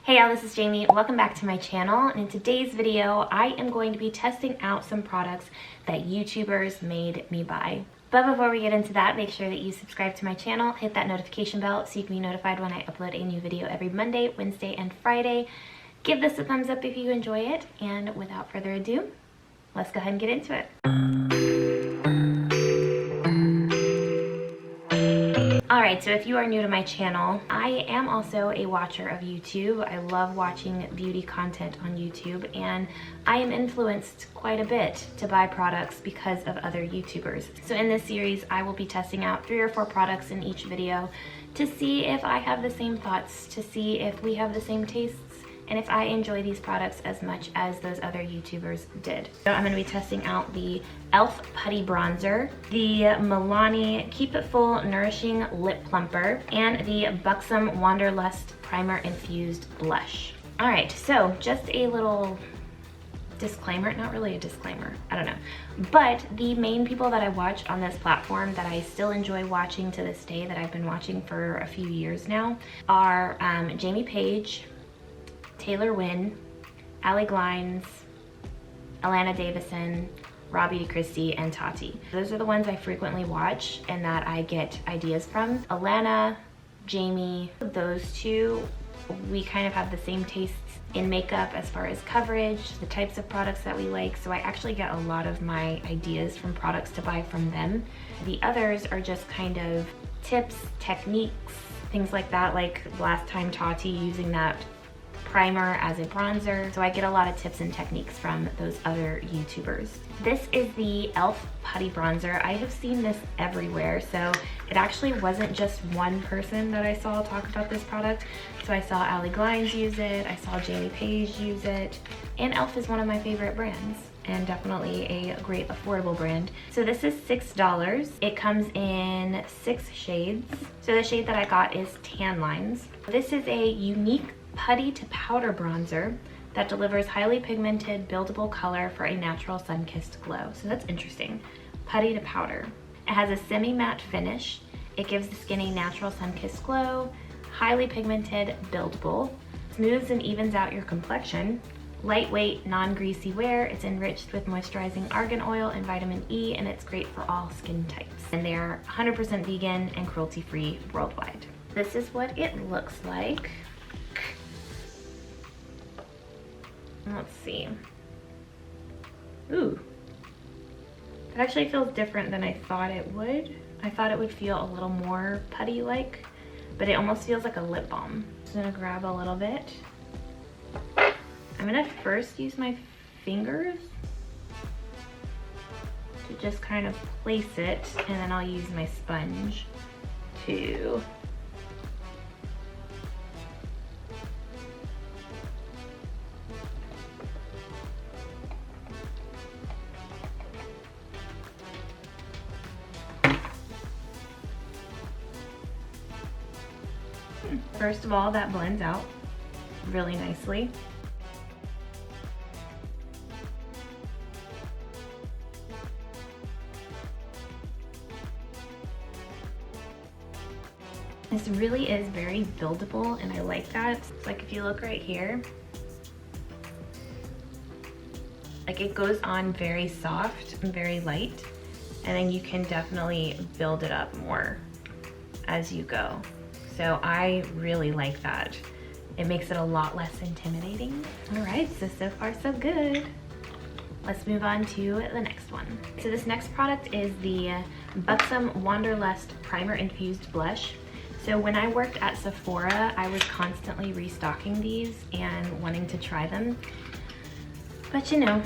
Hey y'all, this is Jamie. Welcome back to my channel. And in today's video, I am going to be testing out some products that YouTubers made me buy. But before we get into that, make sure that you subscribe to my channel, hit that notification bell so you can be notified when I upload a new video every Monday, Wednesday, and Friday. Give this a thumbs up if you enjoy it. And without further ado, let's go ahead and get into it. Alright, so if you are new to my channel, I am also a watcher of YouTube. I love watching beauty content on YouTube, and I am influenced quite a bit to buy products because of other YouTubers. So in this series, I will be testing out 3 or 4 products in each video to see if I have the same thoughts, to see if we have the same tastes, and if I enjoy these products as much as those other YouTubers did. So I'm going to be testing out the e.l.f. Putty Bronzer, the Milani Keep It Full Nourishing Lip Plumper, and the Buxom Wanderlust Primer Infused Blush. Alright, so just a little disclaimer, not really a disclaimer, I don't know. But the main people that I watch on this platform that I still enjoy watching to this day, that I've been watching for a few years now, are Jamie Page, Taylor Wynn, Allie Glines, Alana Davison, Robbie Christie, and Tati. Those are the ones I frequently watch and that I get ideas from. Alana, Jamie, those two, we kind of have the same tastes in makeup as far as coverage, the types of products that we like, so I actually get a lot of my ideas from products to buy from them. The others are just kind of tips, techniques, things like that, like last time Tati using that primer as a bronzer. So I get a lot of tips and techniques from those other YouTubers. This is the e.l.f. Putty Bronzer. I have seen this everywhere, so it actually wasn't just one person that I saw talk about this product. So I saw Allie Glines use it, I saw Jamie Page use it, and e.l.f. is one of my favorite brands, and definitely a great affordable brand. So this is $6. It comes in 6 shades. So the shade that I got is Tan Lines. This is a unique putty to powder bronzer that delivers highly pigmented, buildable color for a natural sun-kissed glow. So that's interesting. Putty to powder. It has a semi-matte finish. It gives the skin a natural sun-kissed glow, highly pigmented, buildable, smooths and evens out your complexion, lightweight, non-greasy wear. It's enriched with moisturizing argan oil and vitamin E, and it's great for all skin types. And they're 100% vegan and cruelty-free worldwide. This is what it looks like. Let's see. Ooh. It actually feels different than I thought it would. I thought it would feel a little more putty-like, but it almost feels like a lip balm. Just gonna grab a little bit. I'm gonna first use my fingers to just kind of place it, and then I'll use my sponge to First of all, that blends out really nicely. This really is very buildable, and I like that. It's like if you look right here, like it goes on very soft and very light, and then you can definitely build it up more as you go. So I really like that. It makes it a lot less intimidating. All right, so far so good. Let's move on to the next one. So this next product is the Buxom Wanderlust Primer Infused Blush. So when I worked at Sephora, I was constantly restocking these and wanting to try them. But you know,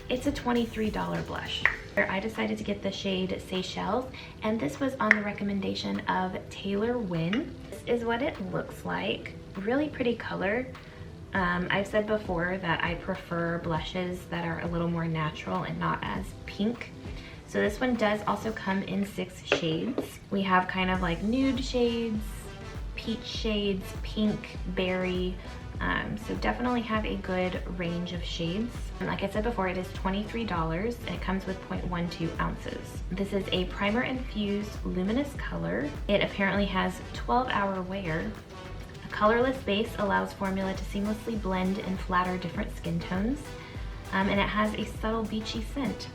it's a $23 blush. I decided to get the shade Seychelles, and this was on the recommendation of Taylor Wynn. This is what it looks like. Really pretty color. I've said before that I prefer blushes that are a little more natural and not as pink. So this one does also come in 6 shades. We have kind of like nude shades, peach shades, pink, berry. So definitely have a good range of shades. And like I said before, it is $23 and it comes with 0.12 ounces. This is a primer infused luminous color. It apparently has 12-hour wear, a colorless base allows formula to seamlessly blend and flatter different skin tones. And it has a subtle beachy scent.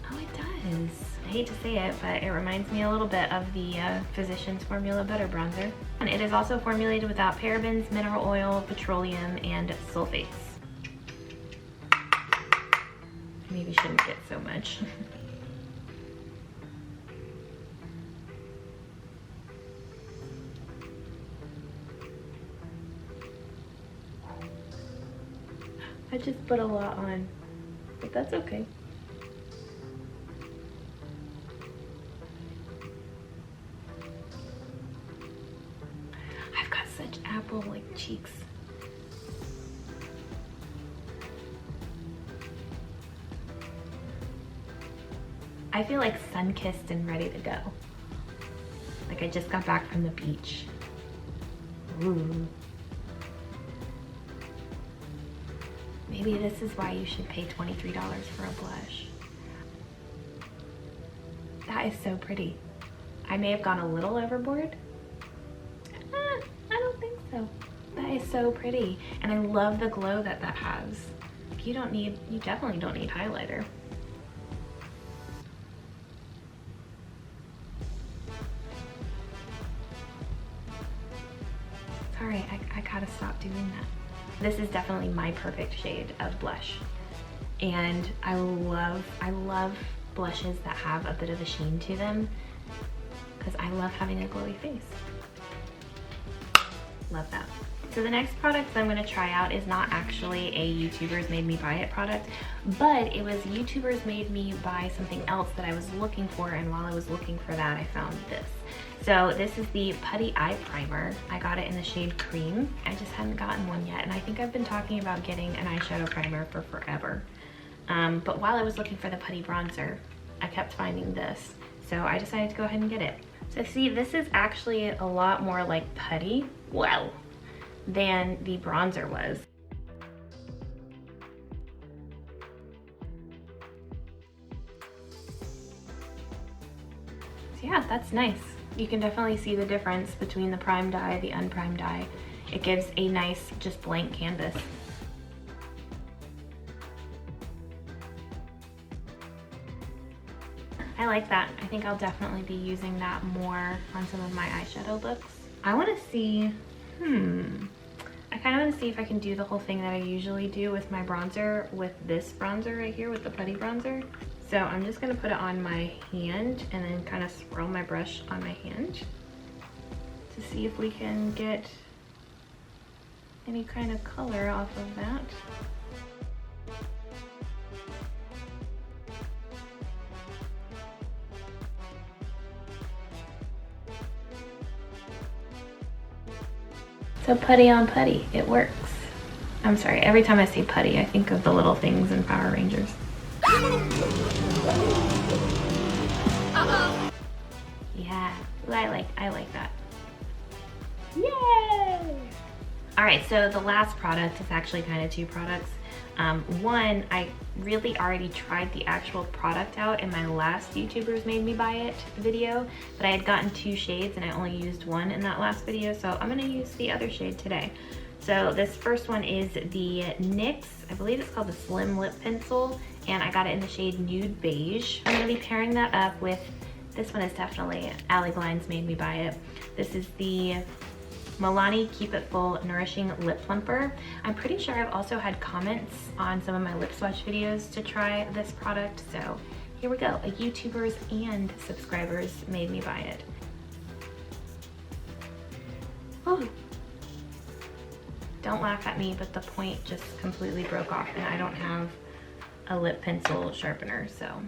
Oh, it does. I hate to say it, but it reminds me a little bit of the Physicians Formula Butter Bronzer. And it is also formulated without parabens, mineral oil, petroleum, and sulfates. Maybe shouldn't get so much. I just put a lot on, but that's okay. I've got such apple-like cheeks. I feel like sun-kissed and ready to go. Like I just got back from the beach. Ooh. Maybe this is why you should pay $23 for a blush. That is so pretty. I may have gone a little overboard. I don't think so. That is so pretty. And I love the glow that that has. You definitely don't need highlighter. Sorry, I gotta stop doing that. This is definitely my perfect shade of blush. And I love blushes that have a bit of a sheen to them because I love having a glowy face. Love that. So the next product that I'm gonna try out is not actually a YouTubers Made Me Buy It product, but it was YouTubers made me buy something else that I was looking for, and while I was looking for that, I found this. So this is the Putty Eye Primer. I got it in the shade Cream. I just hadn't gotten one yet, and I think I've been talking about getting an eyeshadow primer for forever. But while I was looking for the Putty Bronzer, I kept finding this, so I decided to go ahead and get it. So see, this is actually a lot more like putty, wow, than the bronzer was. So yeah, that's nice. You can definitely see the difference between the primed eye, the unprimed eye. It gives a nice, just blank canvas. I like that. I think I'll definitely be using that more on some of my eyeshadow looks. I want to see, I kind of want to see if I can do the whole thing that I usually do with my bronzer with this bronzer right here, with the Putty Bronzer. So I'm just going to put it on my hand and then kind of swirl my brush on my hand to see if we can get any kind of color off of that. So putty on putty, it works. I'm sorry, every time I say putty, I think of the little things in Power Rangers. Yeah, I like that. Yay! All right, so the last product is actually kind of two products. One, I really already tried the actual product out in my last YouTubers Made Me Buy It video, but I had gotten two shades and I only used one in that last video, so I'm gonna use the other shade today. So this first one is the NYX, I believe it's called the Slim Lip Pencil, and I got it in the shade Nude Beige. I'm gonna be pairing that up with, this one is definitely Ally Glines Made Me Buy It. This is the Milani Keep It Full Nourishing Lip Plumper. I'm pretty sure I've also had comments on some of my lip swatch videos to try this product, so here we go. A YouTubers and subscribers made me buy it. Oh. Don't laugh at me, but the point just completely broke off and I don't have a lip pencil sharpener, so.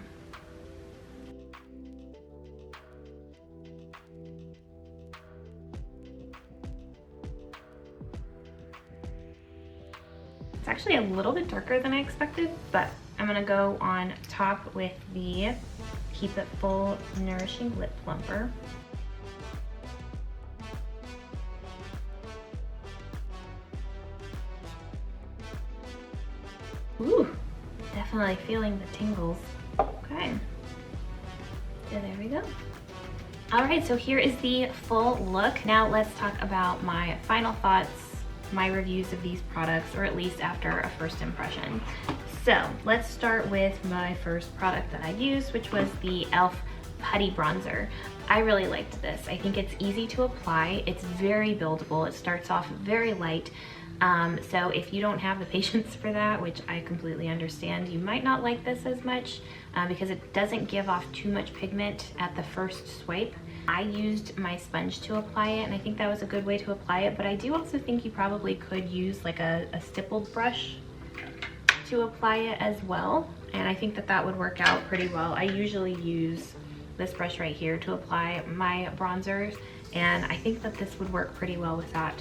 It's actually a little bit darker than I expected, but I'm gonna go on top with the Keep It Full Nourishing Lip Plumper. Ooh, definitely feeling the tingles. Okay, so there we go. All right, so here is the full look. Now let's talk about my final thoughts, my reviews of these products, or at least after a first impression. So let's start with my first product that I used, which was the e.l.f. Putty Bronzer. I really liked this. I think it's easy to apply. It's very buildable. It starts off very light. So if you don't have the patience for that, which I completely understand, you might not like this as much because it doesn't give off too much pigment at the first swipe. I used my sponge to apply it, and I think that was a good way to apply it, but I do also think you probably could use like a stippled brush to apply it as well, and I think that that would work out pretty well. I usually use this brush right here to apply my bronzers, and I think that this would work pretty well with that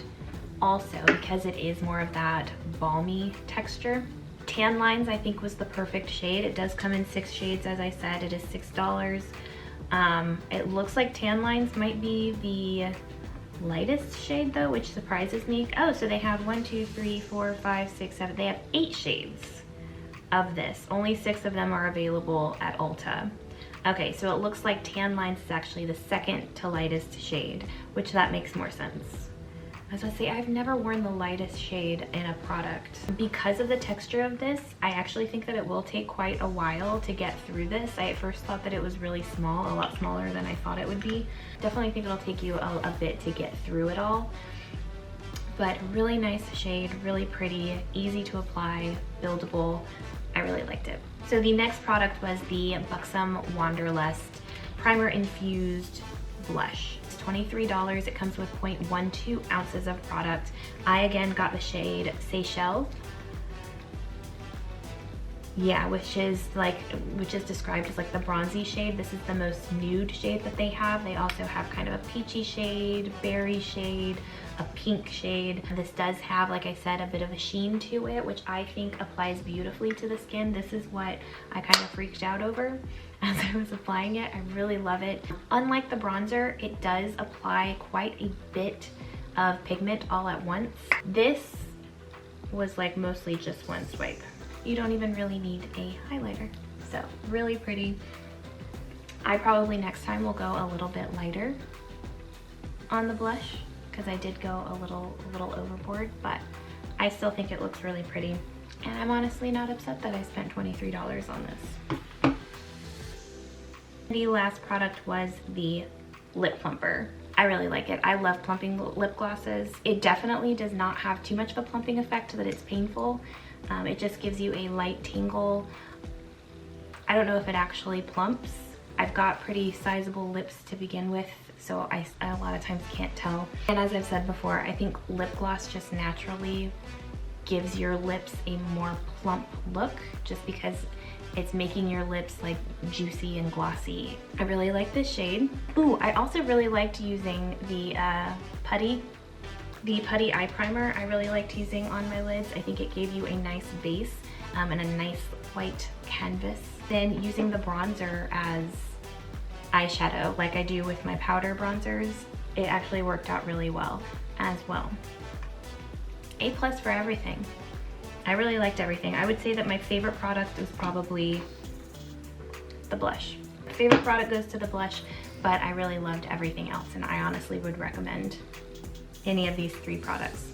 also because it is more of that balmy texture. Tan Lines I think was the perfect shade. It does come in 6 shades, as I said. It is $6. It looks like Tan Lines might be the lightest shade though, which surprises me. Oh, so they have 1, 2, 3, 4, 5, 6, 7. They have 8 shades of this. Only 6 of them are available at Ulta. Okay, so it looks like Tan Lines is actually the second to lightest shade, which that makes more sense. I was gonna say, I've never worn the lightest shade in a product. Because of the texture of this, I actually think that it will take quite a while to get through this. I at first thought that it was really small, a lot smaller than I thought it would be. Definitely think it'll take you a bit to get through it all. But really nice shade, really pretty, easy to apply, buildable. I really liked it. So the next product was the Buxom Wanderlust Primer Infused Blush. $23. It comes with 0.12 ounces of product. I again got the shade Seychelles. Yeah, which is described as like the bronzy shade. This is the most nude shade that they have. They also have kind of a peachy shade, berry shade, a pink shade. This does have, like I said, a bit of a sheen to it, which I think applies beautifully to the skin. This is what I kind of freaked out over as I was applying it. I really love it. Unlike the bronzer, it does apply quite a bit of pigment all at once. This was like mostly just one swipe. You don't even really need a highlighter. So really pretty. I probably next time will go a little bit lighter on the blush because I did go a little overboard, but I still think it looks really pretty. And I'm honestly not upset that I spent $23 on this. The last product was the Lip Plumper. I really like it. I love plumping lip glosses. It definitely does not have too much of a plumping effect that it's painful. It just gives you a light tingle. I don't know if it actually plumps. I've got pretty sizable lips to begin with, so I a lot of times can't tell. And as I've said before, I think lip gloss just naturally gives your lips a more plump look just because it's making your lips like juicy and glossy. I really like this shade. Ooh, I also really liked using the Putty Eye Primer. I really liked using on my lids. I think it gave you a nice base and a nice white canvas. Then using the bronzer as eyeshadow, like I do with my powder bronzers, it actually worked out really well as well. A+ for everything. I really liked everything. I would say that my favorite product was probably the blush. My favorite product goes to the blush, but I really loved everything else, and I honestly would recommend any of these 3 products.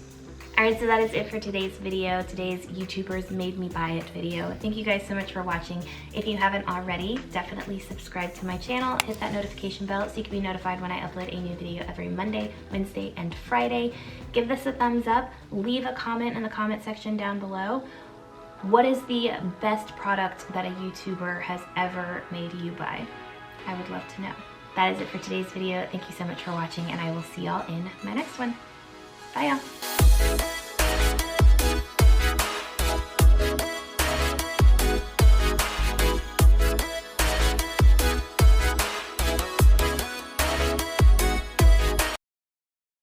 Alright, so that is it for today's video, today's YouTubers Made Me Buy It video. Thank you guys so much for watching. If you haven't already, definitely subscribe to my channel, hit that notification bell so you can be notified when I upload a new video every Monday, Wednesday, and Friday. Give this a thumbs up, leave a comment in the comment section down below. What is the best product that a YouTuber has ever made you buy? I would love to know. That is it for today's video. Thank you so much for watching, and I will see y'all in my next one. Bye y'all.